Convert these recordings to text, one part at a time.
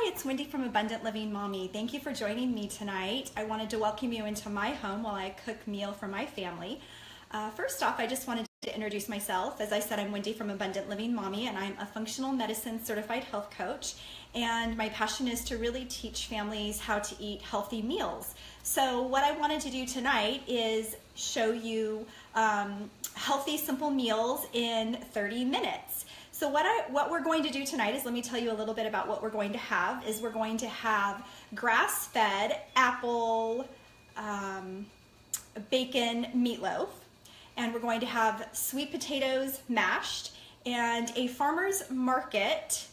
Hi, it's Wendy from Abundant Living Mommy. Thank you for joining me tonight. I wanted to welcome you into my home while I cook meal for my family. First off, I just wanted to introduce myself. As I said, I'm Wendy from Abundant Living Mommy, and I'm a functional medicine certified health coach. And my passion is to really teach families how to eat healthy meals. So what I wanted to do tonight is show you healthy, simple meals in 30 minutes. So what we're going to do tonight is, let me tell you a little bit about what we're going to have. We're going to have grass-fed apple bacon meatloaf, and we're going to have sweet potatoes mashed, and a farmer's market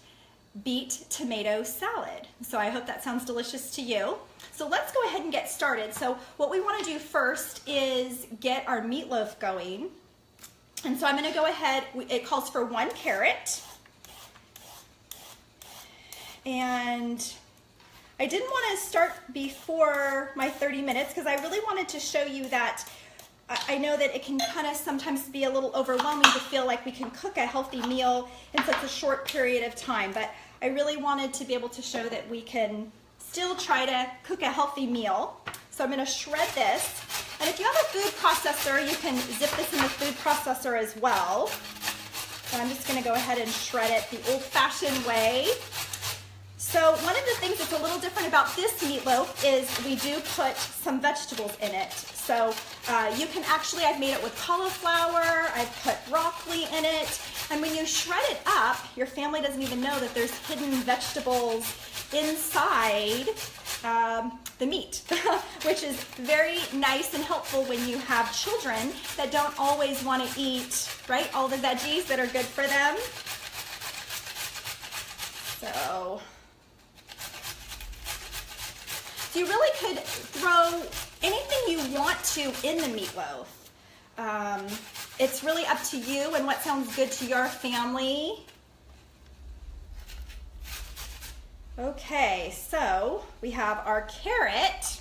beet tomato salad. So I hope that sounds delicious to you. So let's go ahead and get started. So what we want to do first is get our meatloaf going. And so I'm going to go ahead, it calls for 1 carrot. And I didn't want to start before my 30 minutes because I really wanted to show you that I know that it can kind of sometimes be a little overwhelming to feel like we can cook a healthy meal in such a short period of time. But I really wanted to be able to show that we can still try to cook a healthy meal. So I'm going to shred this. And if you have a food processor, you can zip this in the food processor as well. So I'm just going to go ahead and shred it the old-fashioned way. So one of the things that's a little different about this meatloaf is we do put some vegetables in it. So you can actually, I've made it with cauliflower, I've put broccoli in it, and when you shred it up, your family doesn't even know that there's hidden vegetables inside the meat, which is very nice and helpful when you have children that don't always want to eat, right, all the veggies that are good for them. So you really could throw anything you want to in the meatloaf. It's really up to you and what sounds good to your family. Okay, so we have our carrot,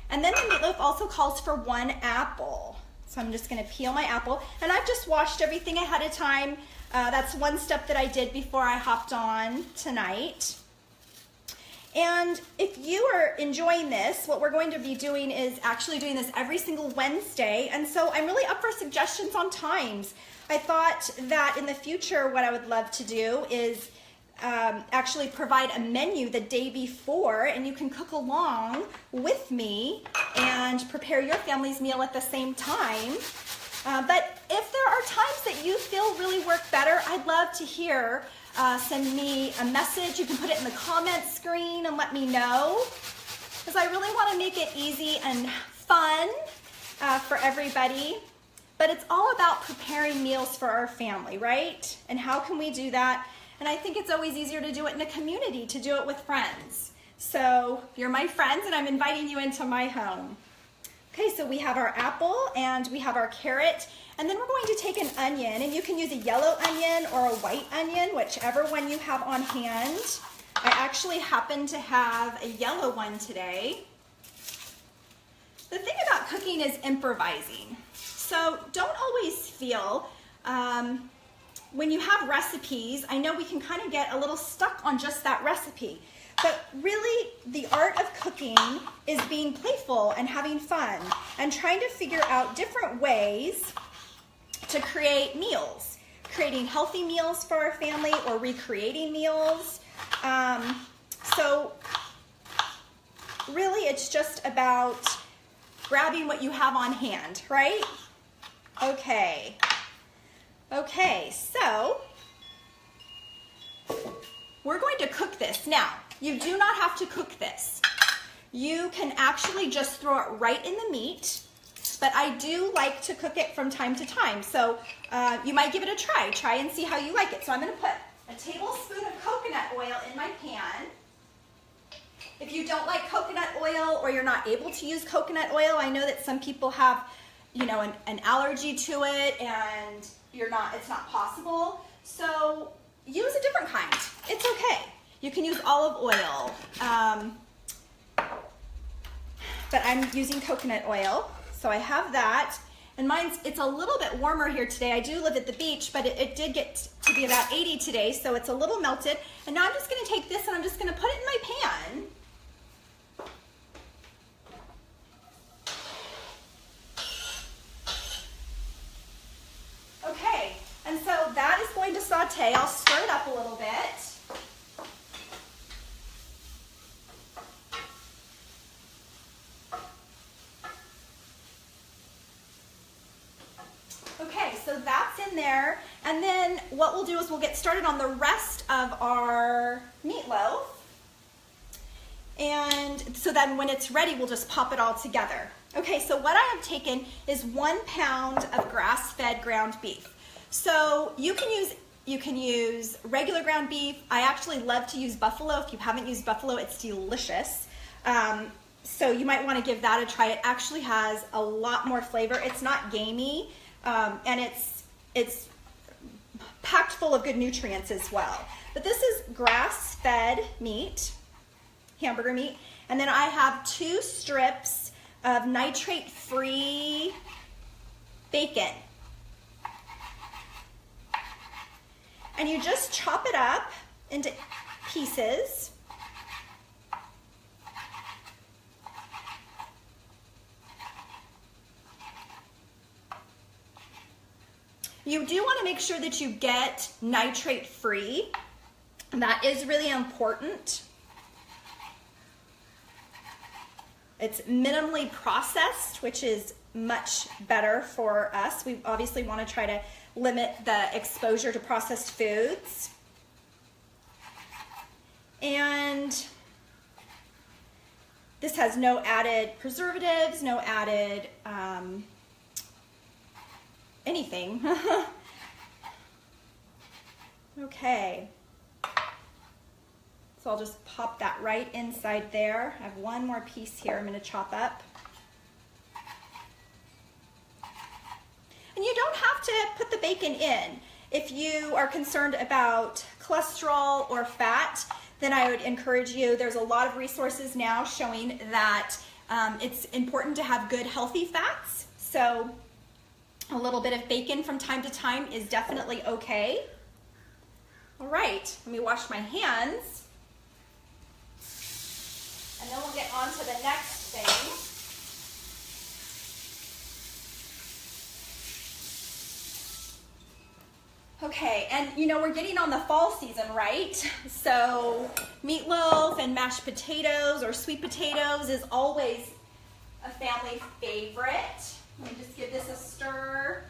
and then the meatloaf also calls for 1 apple. So I'm just going to peel my apple, and I've just washed everything ahead of time. That's one step that I did before I hopped on tonight. And if you are enjoying this, what we're going to be doing is actually doing this every single Wednesday, and so I'm really up for suggestions on times. I thought that in the future what I would love to do is actually provide a menu the day before, and you can cook along with me and prepare your family's meal at the same time. But if there are times that you feel really work better, I'd love to hear. Send me a message. You can put it in the comments screen and let me know, because I really want to make it easy and fun for everybody. But it's all about preparing meals for our family, right? And how can we do that? And I think it's always easier to do it in a community, to do it with friends. So you're my friends, and I'm inviting you into my home. Okay, so we have our apple and we have our carrot, and then we're going to take an onion, and you can use a yellow onion or a white onion, whichever one you have on hand. I actually happen to have a yellow one today. The thing about cooking is improvising. So don't always feel, when you have recipes, I know we can kind of get a little stuck on just that recipe. But really, the art of cooking is being playful and having fun and trying to figure out different ways to create meals, creating healthy meals for our family or recreating meals. So really, it's just about grabbing what you have on hand, right? Okay, so we're going to cook this. Now, you do not have to cook this. You can actually just throw it right in the meat, but I do like to cook it from time to time. So you might give it a try. Try and see how you like it. So I'm going to put a tablespoon of coconut oil in my pan. If you don't like coconut oil or you're not able to use coconut oil, I know that some people have, you know, an allergy to it and it's not possible. So use a different kind. It's okay. You can use olive oil, but I'm using coconut oil. So I have that, And it's a little bit warmer here today. I do live at the beach, but it did get to be about 80 today, so it's a little melted. And now I'm just gonna take this and I'm just gonna put it in my pan. Okay, and so that is going to saute. I'll stir it up a little bit. Okay, so that's in there. And then what we'll do is we'll get started on the rest of our meatloaf. And so then when it's ready, we'll just pop it all together. Okay, so what I have taken is 1 pound of grass-fed ground beef. So you can use regular ground beef. I actually love to use buffalo. If you haven't used buffalo, it's delicious. So you might want to give that a try. It actually has a lot more flavor. It's not gamey, and it's packed full of good nutrients as well. But this is grass-fed meat, hamburger meat, and then I have 2 strips of nitrate-free bacon. And you just chop it up into pieces. You do want to make sure that you get nitrate-free. That is really important. It's minimally processed, which is much better for us. We obviously want to try to limit the exposure to processed foods. And this has no added preservatives, no added anything. Okay. So I'll just pop that right inside there. I have one more piece here I'm going to chop up. And you don't have to put the bacon in. If you are concerned about cholesterol or fat, then I would encourage you, there's a lot of resources now showing that it's important to have good healthy fats. So a little bit of bacon from time to time is definitely okay. All right, let me wash my hands. And then we'll get on to the next thing. Okay, and you know, we're getting on the fall season, right? So meatloaf and mashed potatoes or sweet potatoes is always a family favorite. Let me just give this a stir.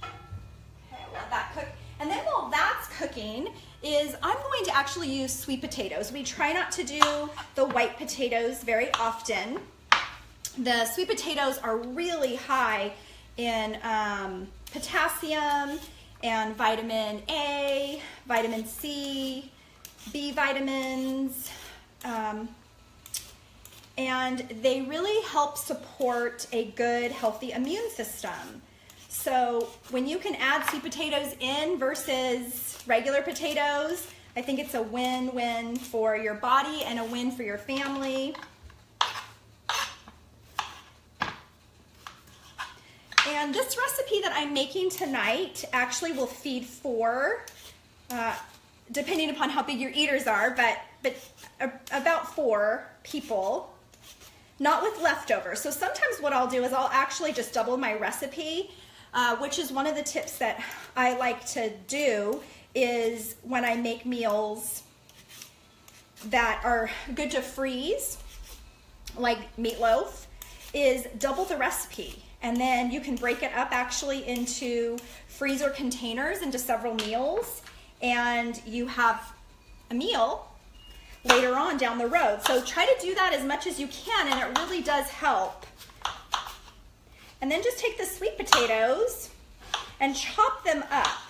Okay, let that cook. And then while that's cooking, I'm going to actually use sweet potatoes. We try not to do the white potatoes very often. The sweet potatoes are really high in potassium and vitamin A, vitamin C, B vitamins, and they really help support a good, healthy immune system. So when you can add sweet potatoes in versus regular potatoes, I think it's a win-win for your body and a win for your family. And this recipe that I'm making tonight actually will feed 4, depending upon how big your eaters are, but about 4 people, not with leftovers. So sometimes what I'll do is I'll actually just double my recipe, which is one of the tips that I like to do is when I make meals that are good to freeze, like meatloaf, is double the recipe. And then you can break it up actually into freezer containers into several meals, and you have a meal later on down the road. So try to do that as much as you can, and it really does help. And then just take the sweet potatoes and chop them up.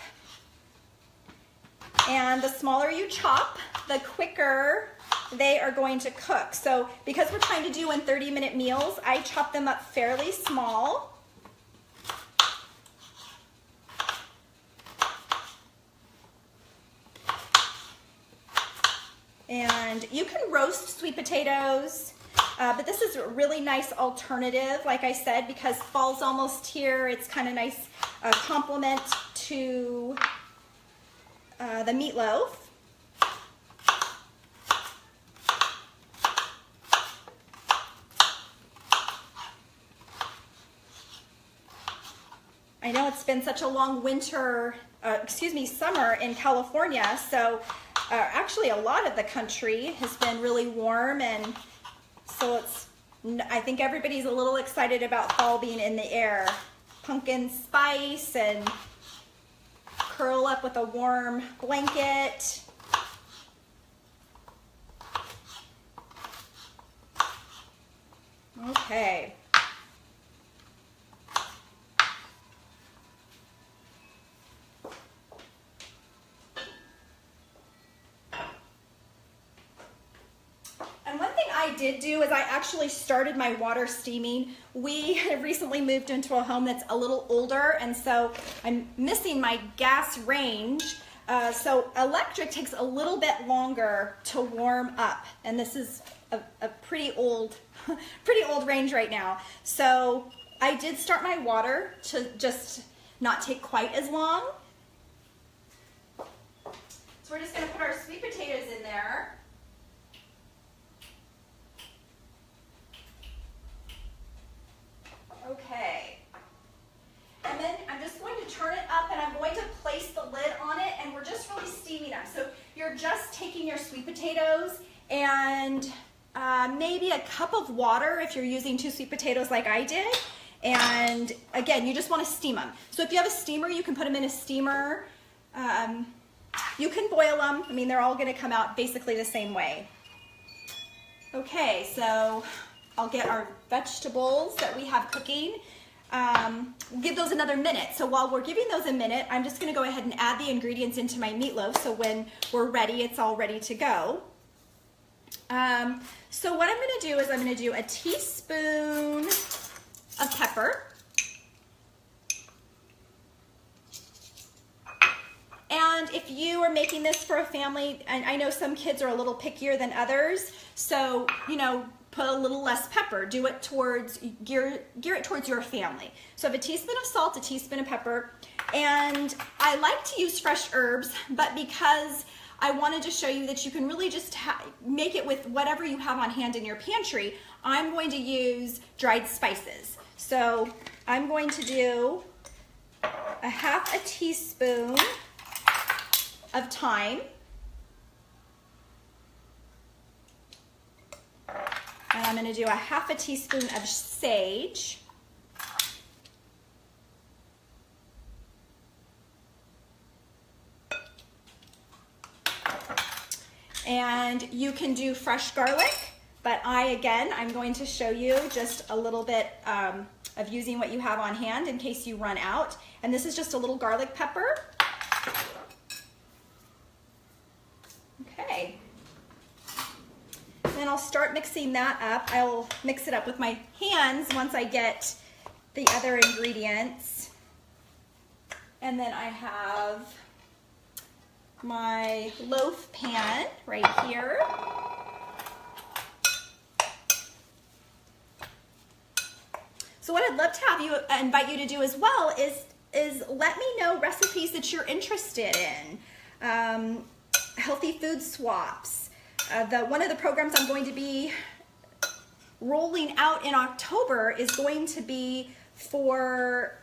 And the smaller you chop, the quicker they are going to cook. So because we're trying to do in 30-minute meals, I chop them up fairly small. And you can roast sweet potatoes. But this is a really nice alternative, like I said, because fall's almost here. It's kind of nice complement to the meatloaf. I know it's been such a long winter, summer in California, so actually a lot of the country has been really warm, and so I think everybody's a little excited about fall being in the air. Pumpkin spice and curl up with a warm blanket. Okay. I did do is I actually started my water steaming. We have recently moved into a home that's a little older, and so I'm missing my gas range. So electric takes a little bit longer to warm up, and this is a pretty old range right now. So I did start my water to just not take quite as long. So we're just going to put our sweet potatoes in there. Okay, and then I'm just going to turn it up, and I'm going to place the lid on it, and we're just really steaming them. So you're just taking your sweet potatoes and maybe a cup of water if you're using 2 sweet potatoes like I did, and again, you just want to steam them. So if you have a steamer, you can put them in a steamer. You can boil them. I mean, they're all going to come out basically the same way. Okay, so I'll get our vegetables that we have cooking. We'll give those another minute. So while we're giving those a minute, I'm just going to go ahead and add the ingredients into my meatloaf, so when we're ready, it's all ready to go. So what I'm going to do is I'm going to do a teaspoon of pepper. And if you are making this for a family, and I know some kids are a little pickier than others, so, you know, put a little less pepper. Do it towards, gear it towards your family. So I have a teaspoon of salt, a teaspoon of pepper, and I like to use fresh herbs, but because I wanted to show you that you can really just make it with whatever you have on hand in your pantry, I'm going to use dried spices. So I'm going to do a half a teaspoon of thyme. And I'm going to do a half a teaspoon of sage. And you can do fresh garlic, but I'm going to show you just a little bit of using what you have on hand in case you run out. And this is just a little garlic pepper. Okay. Then I'll start mixing that up. I'll mix it up with my hands once I get the other ingredients. And then I have my loaf pan right here. So what I'd love to have you invite you to do as well is let me know recipes that you're interested in. Healthy food swaps. One of the programs I'm going to be rolling out in October is going to be for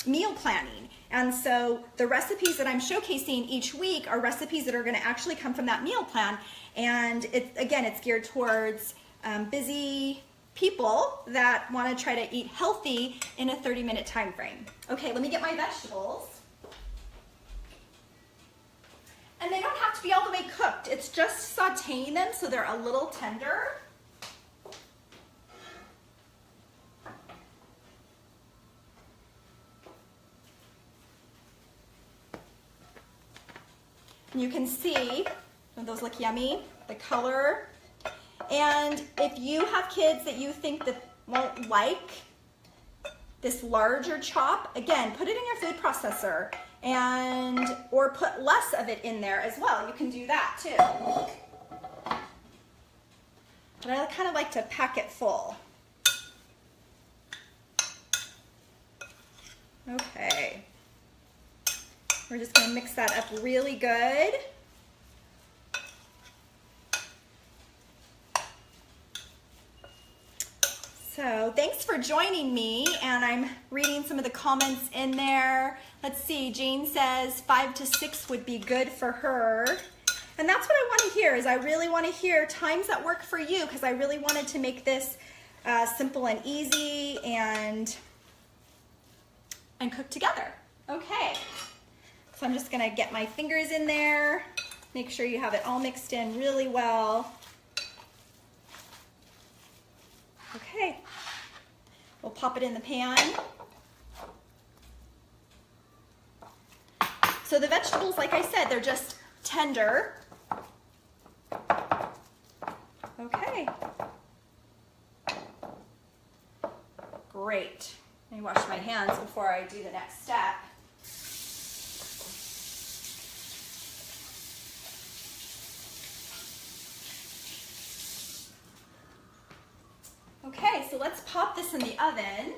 meal planning. And so the recipes that I'm showcasing each week are recipes that are going to actually come from that meal plan. And it's geared towards busy people that want to try to eat healthy in a 30-minute time frame. Okay, let me get my vegetables. And they don't have to be all the way cooked. It's just sauteing them so they're a little tender. You can see, those look yummy, the color. And if you have kids that you think that won't like this larger chop, again, put it in your food processor or put less of it in there as well. You can do that too. but I kind of like to pack it full. Okay. We're just going to mix that up really good. So thanks for joining me, and I'm reading some of the comments in there. Let's see, Jean says 5 to 6 would be good for her. And that's what I want to hear, is I really want to hear times that work for you, because I really wanted to make this simple and easy and cook together. Okay, so I'm just going to get my fingers in there, make sure you have it all mixed in really well. Okay, we'll pop it in the pan. So the vegetables, like I said, they're just tender. Okay. Great. Let me wash my hands before I do the next step. Okay, so let's pop this in the oven.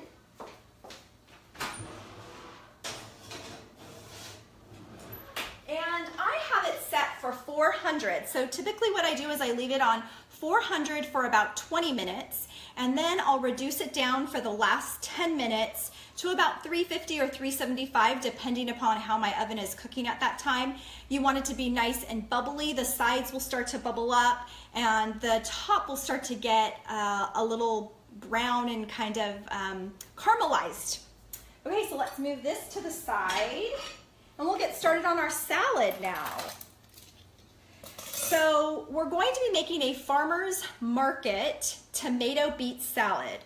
And I have it set for 400. So typically what I do is I leave it on 400 for about 20 minutes, and then I'll reduce it down for the last 10 minutes to about 350 or 375, depending upon how my oven is cooking at that time. You want it to be nice and bubbly. The sides will start to bubble up, and the top will start to get a little brown and kind of caramelized. Okay, so let's move this to the side, and we'll get started on our salad now. So we're going to be making a farmer's market tomato beet salad.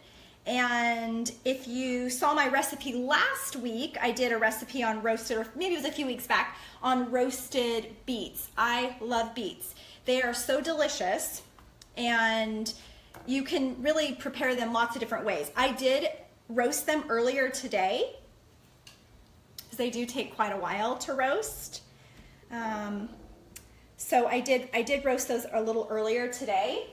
And if you saw my recipe last week, I did a recipe on roasted, or maybe it was a few weeks back, on roasted beets. I love beets. They are so delicious, and you can really prepare them lots of different ways. I did roast them earlier today, because they do take quite a while to roast. So I did roast those a little earlier today.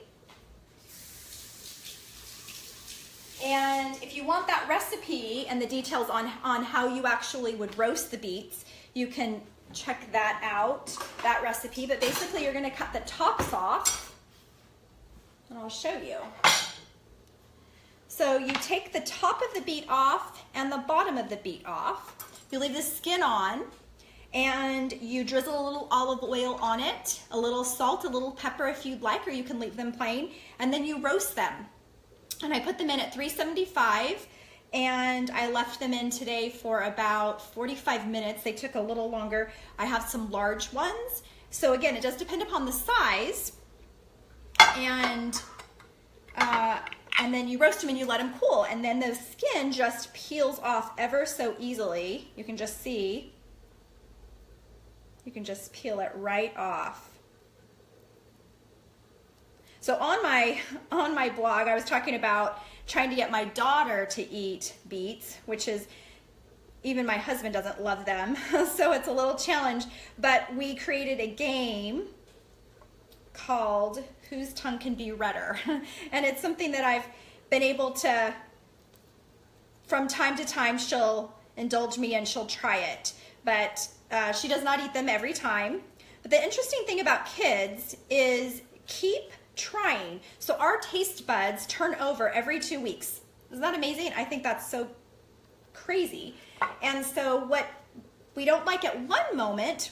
And if you want that recipe and the details on how you actually would roast the beets, you can check that out, that recipe. But basically you're gonna cut the tops off, and I'll show you. So you take the top of the beet off and the bottom of the beet off. You leave the skin on, and you drizzle a little olive oil on it, a little salt, a little pepper if you'd like, or you can leave them plain, and then you roast them. And I put them in at 375, and I left them in today for about 45 minutes. They took a little longer. I have some large ones. So again, it does depend upon the size, and then you roast them and you let them cool, and then the skin just peels off ever so easily. You can just see. You can just peel it right off. So on my blog, I was talking about trying to get my daughter to eat beets, which is, even my husband doesn't love them, so it's a little challenge. But we created a game called Whose Tongue Can Be Redder? And it's something that I've been able to, from time to time, she'll indulge me and she'll try it. But she does not eat them every time. But the interesting thing about kids is keep trying. So our taste buds turn over every 2 weeks. Isn't that amazing? I think that's so crazy. And so what we don't like at one moment,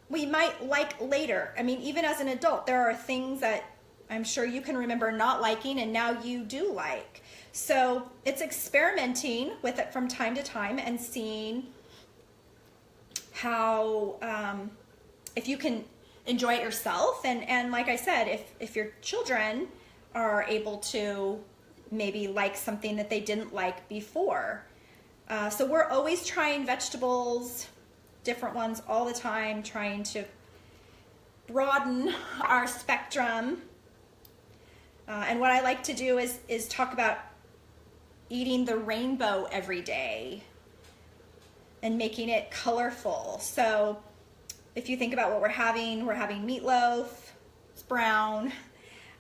we might like later. I mean, even as an adult, there are things that I'm sure you can remember not liking and now you do like. So it's experimenting with it from time to time and seeing how, if you can enjoy it yourself. And like I said, if your children are able to maybe like something that they didn't like before. So we're always trying vegetables, different ones all the time, trying to broaden our spectrum. And what I like to do is talk about eating the rainbow every day and making it colorful. So if you think about what we're having meatloaf, it's brown.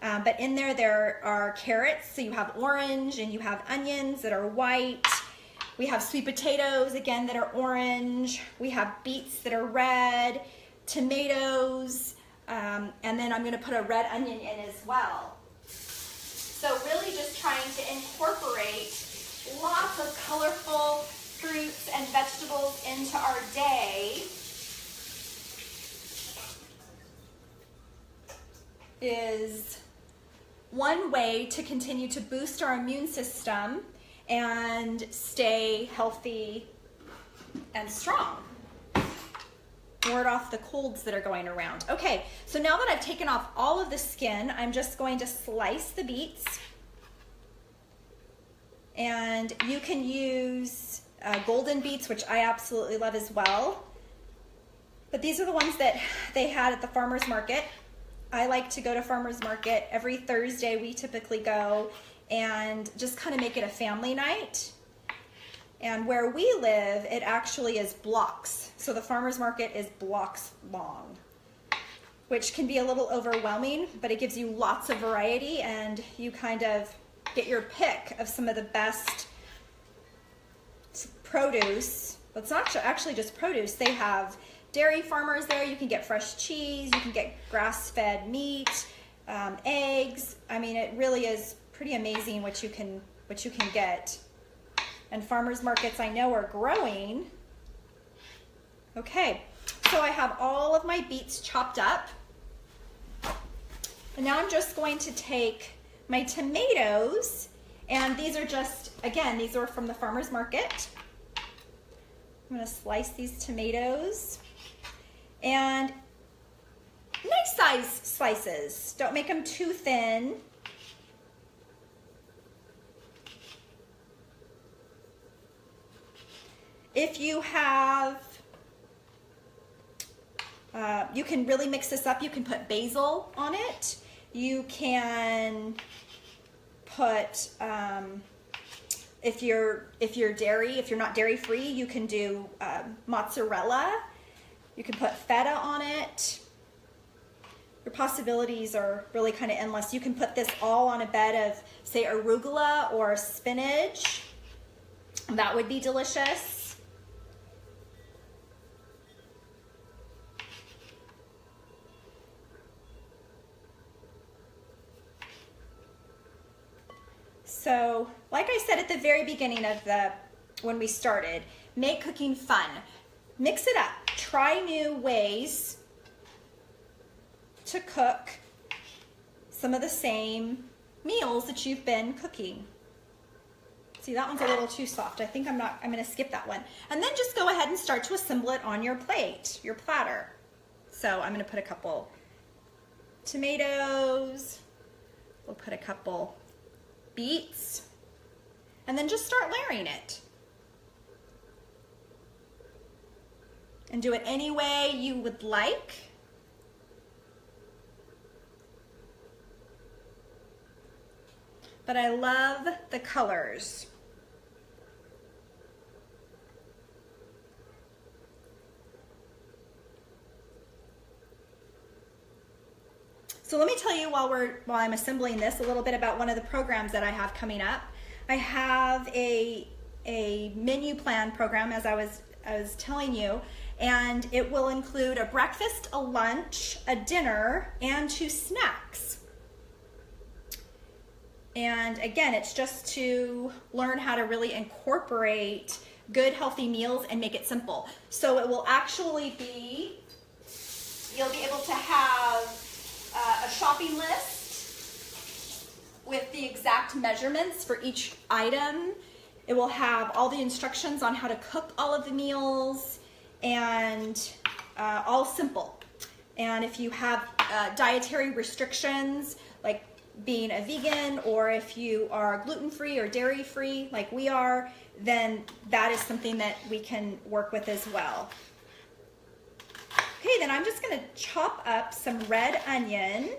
But in there are carrots, so you have orange, and you have onions that are white. We have sweet potatoes, again, that are orange. We have beets that are red, tomatoes, and then I'm gonna put a red onion in as well. So really just trying to incorporate lots of colorful fruits and vegetables into our day is one way to continue to boost our immune system and stay healthy and strong. Ward off the colds that are going around. Okay, so now that I've taken off all of the skin, I'm just going to slice the beets. And you can use golden beets, which I absolutely love as well. But these are the ones that they had at the farmer's market. I like to go to farmer's market. Every Thursday we typically go and just kind of make it a family night. And where we live, it actually is blocks. So the farmer's market is blocks long, which can be a little overwhelming, but it gives you lots of variety and you kind of get your pick of some of the best produce. Well, it's not actually just produce. They have dairy farmers there. You can get fresh cheese, you can get grass-fed meat, eggs. I mean, it really is pretty amazing what you can get. And farmers markets I know are growing. Okay, so I have all of my beets chopped up. And now I'm just going to take my tomatoes, and these are just, again, these are from the farmer's market. I'm gonna slice these tomatoes. And nice size slices. Don't make them too thin. If you have, you can really mix this up. You can put basil on it. You can put, if you're not dairy free, you can do mozzarella. You can put feta on it. Your possibilities are really kind of endless. You can put this all on a bed of, say, arugula or spinach. That would be delicious. So, like I said at the very beginning of when we started, make cooking fun. Mix it up. Try new ways to cook some of the same meals that you've been cooking. See, that one's a little too soft. I think I'm gonna skip that one. And then just go ahead and start to assemble it on your plate, your platter. So I'm gonna put a couple tomatoes. We'll put a couple beets, and then just start layering it. And do it any way you would like. But I love the colors. So let me tell you while I'm assembling this a little bit about one of the programs that I have coming up. I have a menu plan program, as I was telling you, and it will include a breakfast, a lunch, a dinner, and 2 snacks. And again, it's just to learn how to really incorporate good, healthy meals and make it simple. So it will actually be, you'll be able to have a shopping list with the exact measurements for each item. It will have all the instructions on how to cook all of the meals, and all simple. And if you have dietary restrictions, like being a vegan, or if you are gluten-free or dairy-free like we are, then that is something that we can work with as well. Okay, then I'm just gonna chop up some red onion.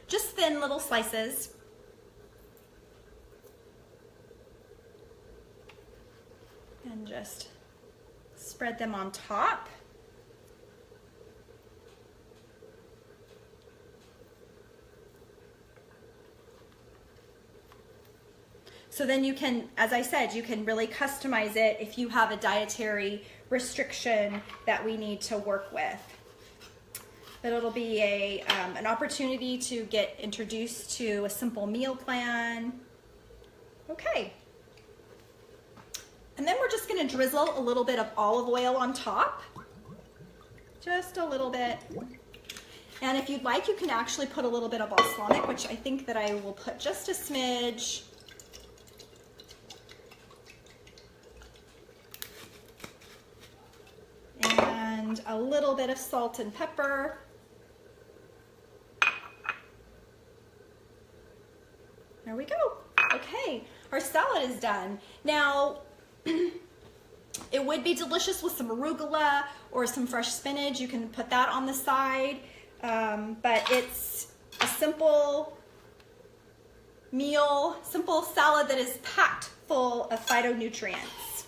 Just thin little slices. And just spread spread them on top. So then you can, as I said, you can really customize it if you have a dietary restriction that we need to work with. But it'll be an opportunity to get introduced to a simple meal plan. Okay. And then we're just gonna drizzle a little bit of olive oil on top. Just a little bit. And if you'd like, you can actually put a little bit of balsamic, which I think that I will put just a smidge. And a little bit of salt and pepper. There we go. Okay, our salad is done. Now, it would be delicious with some arugula or some fresh spinach. You can put that on the side, but it's a simple meal, simple salad that is packed full of phytonutrients.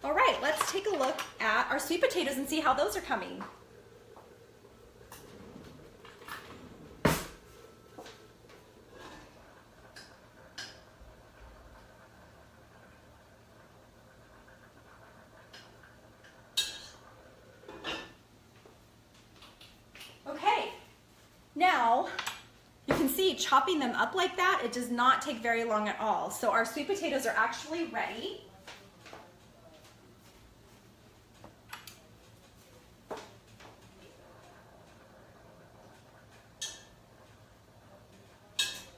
All right, let's take a look at our sweet potatoes and see how those are coming. Okay, now you can see chopping them up like that, it does not take very long at all. So our sweet potatoes are actually ready.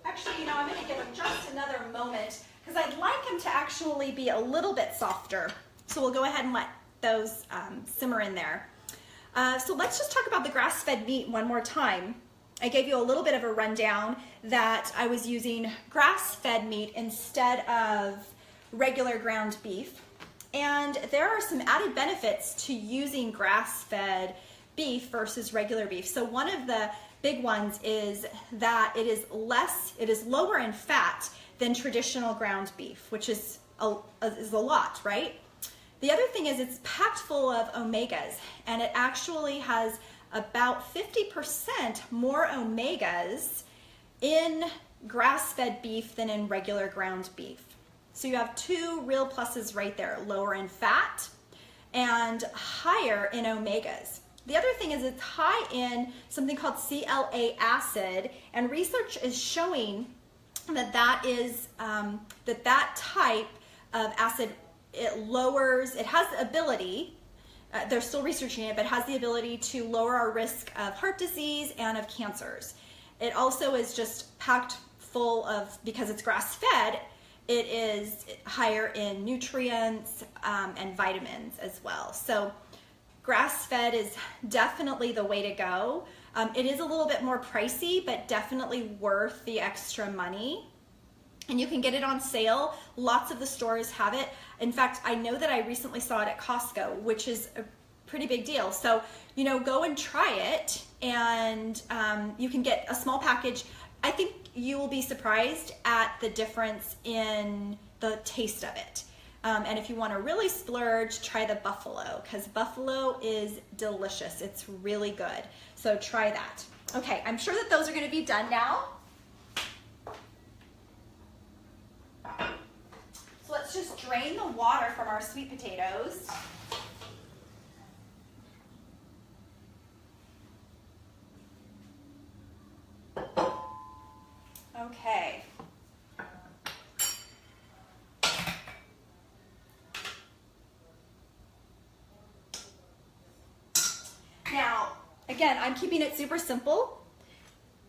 Actually, you know, I'm going to give them just another moment because I'd like them to actually be a little bit softer. So we'll go ahead and let those simmer in there. So let's just talk about the grass-fed meat one more time. I gave you a little bit of a rundown that I was using grass-fed meat instead of regular ground beef. And there are some added benefits to using grass-fed beef versus regular beef. So one of the big ones is that it is lower in fat than traditional ground beef, which is a lot, right? The other thing is it's packed full of omegas, and it actually has about 50% more omegas in grass-fed beef than in regular ground beef. So you have two real pluses right there, lower in fat and higher in omegas. The other thing is it's high in something called CLA acid, and research is showing that that type of acid, it has the ability, they're still researching it, but has the ability to lower our risk of heart disease and of cancers. It also is just packed full of, because it's grass-fed, it is higher in nutrients and vitamins as well. So grass-fed is definitely the way to go. It is a little bit more pricey, but definitely worth the extra money. And you can get it on sale. Lots of the stores have it. In fact, I know that I recently saw it at Costco, which is a pretty big deal. So, you know, go and try it, and you can get a small package. I think you will be surprised at the difference in the taste of it. And if you want to really splurge, try the buffalo, because buffalo is delicious. It's really good. So try that. Okay, I'm sure that those are going to be done now. So let's just drain the water from our sweet potatoes. Okay. Now, again, I'm keeping it super simple.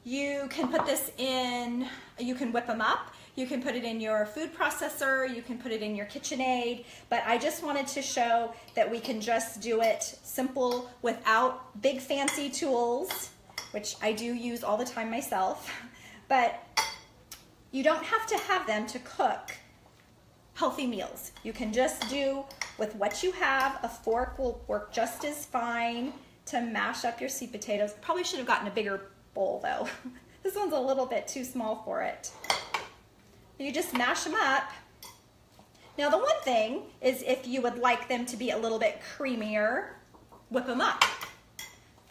You can put this in, you can whip them up. You can put it in your food processor, you can put it in your KitchenAid, but I just wanted to show that we can just do it simple without big fancy tools, which I do use all the time myself, but you don't have to have them to cook healthy meals. You can just do with what you have. A fork will work just as fine to mash up your sweet potatoes. Probably should have gotten a bigger bowl though. This one's a little bit too small for it. You just mash them up. Now the one thing is if you would like them to be a little bit creamier, whip them up.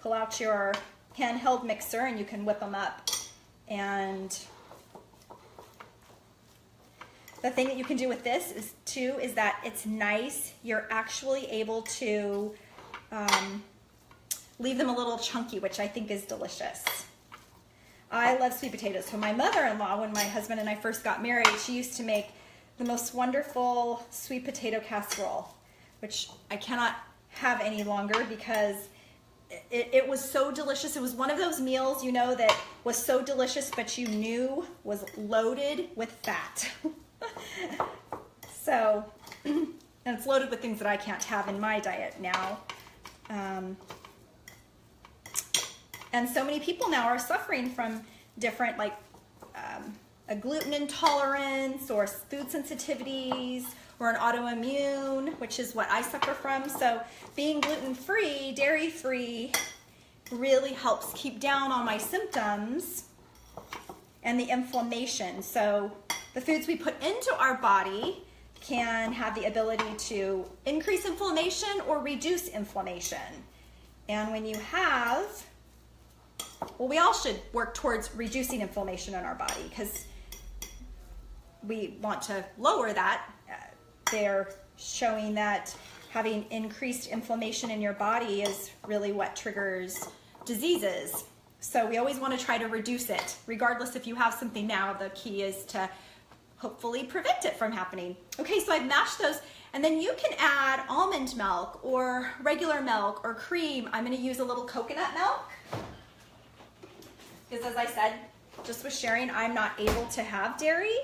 Pull out your handheld mixer and you can whip them up. And the thing that you can do with this is that it's nice. You're actually able to leave them a little chunky, which I think is delicious. I love sweet potatoes. So my mother-in-law, when my husband and I first got married, she used to make the most wonderful sweet potato casserole, which I cannot have any longer because it was so delicious. It was one of those meals, you know, that was so delicious, but you knew was loaded with fat. So, and it's loaded with things that I can't have in my diet now. And so many people now are suffering from different, like a gluten intolerance or food sensitivities or an autoimmune, which is what I suffer from. So being gluten-free, dairy-free really helps keep down on my symptoms and the inflammation. So the foods we put into our body can have the ability to increase inflammation or reduce inflammation. And when you have, well, we all should work towards reducing inflammation in our body because we want to lower that. They're showing that having increased inflammation in your body is really what triggers diseases. So we always want to try to reduce it. Regardless if you have something now, the key is to hopefully prevent it from happening. Okay, so I've mashed those, and then you can add almond milk or regular milk or cream. I'm going to use a little coconut milk because, as I said, just with sharing, I'm not able to have dairy.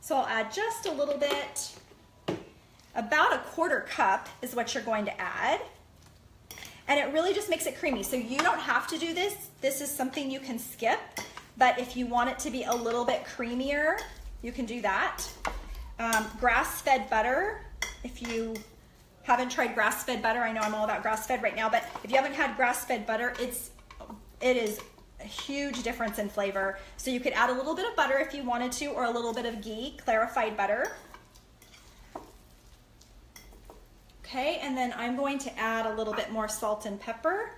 So I'll add just a little bit. About a quarter cup is what you're going to add. And it really just makes it creamy. So you don't have to do this. This is something you can skip. But if you want it to be a little bit creamier, you can do that. Grass-fed butter. If you haven't tried grass-fed butter, I know I'm all about grass-fed right now, but if you haven't had grass-fed butter, it is a huge difference in flavor. So you could add a little bit of butter if you wanted to, or a little bit of ghee, clarified butter. Okay, and then I'm going to add a little bit more salt and pepper.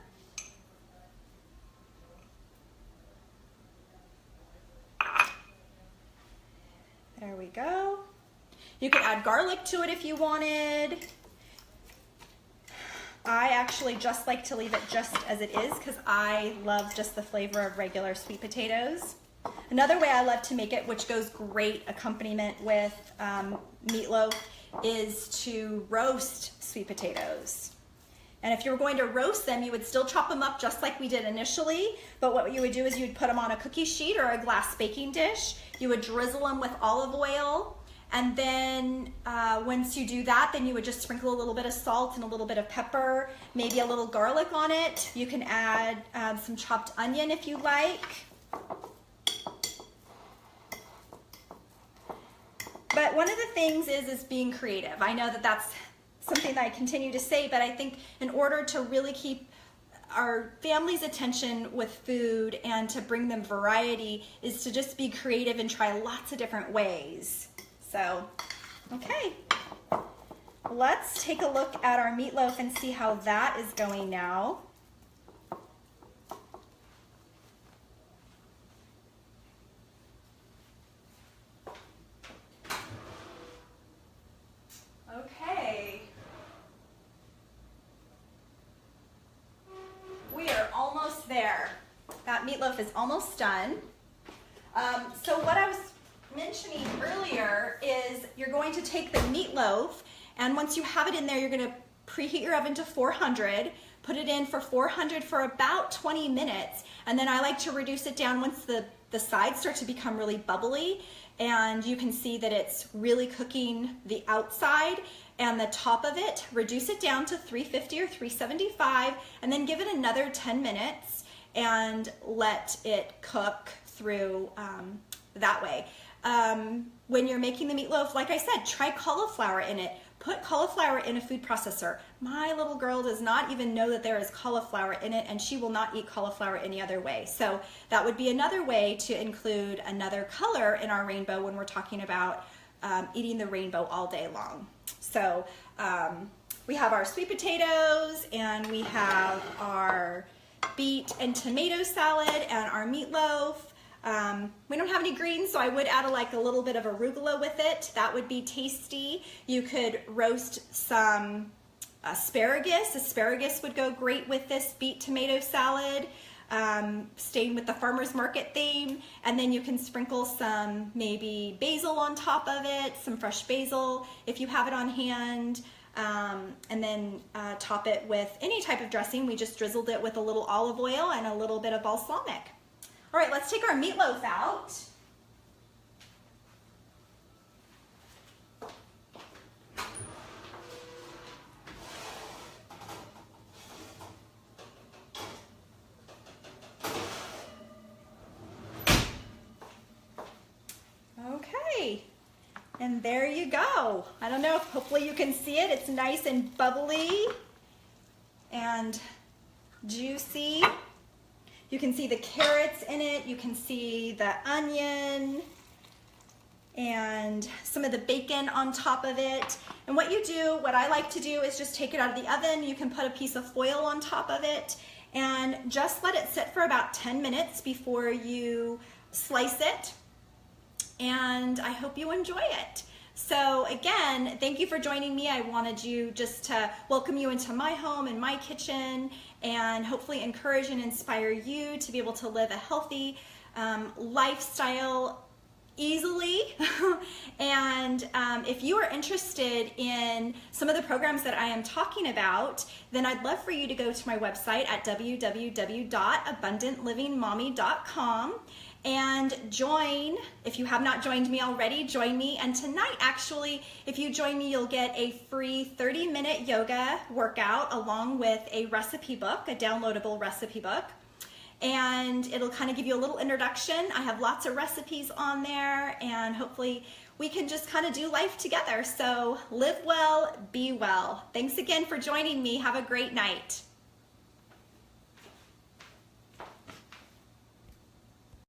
There we go. You could add garlic to it if you wanted. I actually just like to leave it just as it is because I love just the flavor of regular sweet potatoes. Another way I love to make it, which goes great accompaniment with meatloaf, is to roast sweet potatoes. And if you were going to roast them, you would still chop them up just like we did initially, but what you would do is you'd put them on a cookie sheet or a glass baking dish. You would drizzle them with olive oil, and then once you do that, then you would just sprinkle a little bit of salt and a little bit of pepper, maybe a little garlic on it. You can add some chopped onion if you like. But one of the things is being creative. I know that that's something that I continue to say, but I think in order to really keep our family's attention with food and to bring them variety is to just be creative and try lots of different ways. So, okay. Let's take a look at our meatloaf and see how that is going now. Okay. We are almost there. That meatloaf is almost done. So what I was mentioning earlier is you're going to take the meatloaf, and once you have it in there, you're going to preheat your oven to 400, put it in for 400 for about 20 minutes, and then I like to reduce it down once the sides start to become really bubbly, and you can see that it's really cooking the outside and the top of it. Reduce it down to 350 or 375, and then give it another 10 minutes and let it cook through that way. When you're making the meatloaf, like I said, try cauliflower in it. Put cauliflower in a food processor. My little girl does not even know that there is cauliflower in it, and she will not eat cauliflower any other way. So that would be another way to include another color in our rainbow when we're talking about eating the rainbow all day long. So we have our sweet potatoes, and we have our beet and tomato salad, and our meatloaf. We don't have any greens, so I would add a little bit of arugula with it. That would be tasty. You could roast some asparagus. Asparagus would go great with this beet tomato salad, staying with the farmer's market theme. And then you can sprinkle some maybe basil on top of it, some fresh basil if you have it on hand. And then top it with any type of dressing. We just drizzled it with a little olive oil and a little bit of balsamic. All right, let's take our meatloaf out. Okay, and there you go. I don't know, hopefully you can see it. It's nice and bubbly and juicy. You can see the carrots in it, you can see the onion and some of the bacon on top of it. And what I like to do is just take it out of the oven. You can put a piece of foil on top of it and just let it sit for about 10 minutes before you slice it. And I hope you enjoy it. So again, thank you for joining me. I wanted you just to welcome you into my home and my kitchen, and hopefully encourage and inspire you to be able to live a healthy lifestyle easily. And if you are interested in some of the programs that I am talking about, then I'd love for you to go to my website at www.abundantlivingmommy.com and join. If you have not joined me already, join me. And tonight, actually, if you join me, you'll get a free 30-minute yoga workout along with a recipe book, a downloadable recipe book. And it'll kind of give you a little introduction. I have lots of recipes on there, and hopefully we can just kind of do life together. So live well, be well. Thanks again for joining me. Have a great night.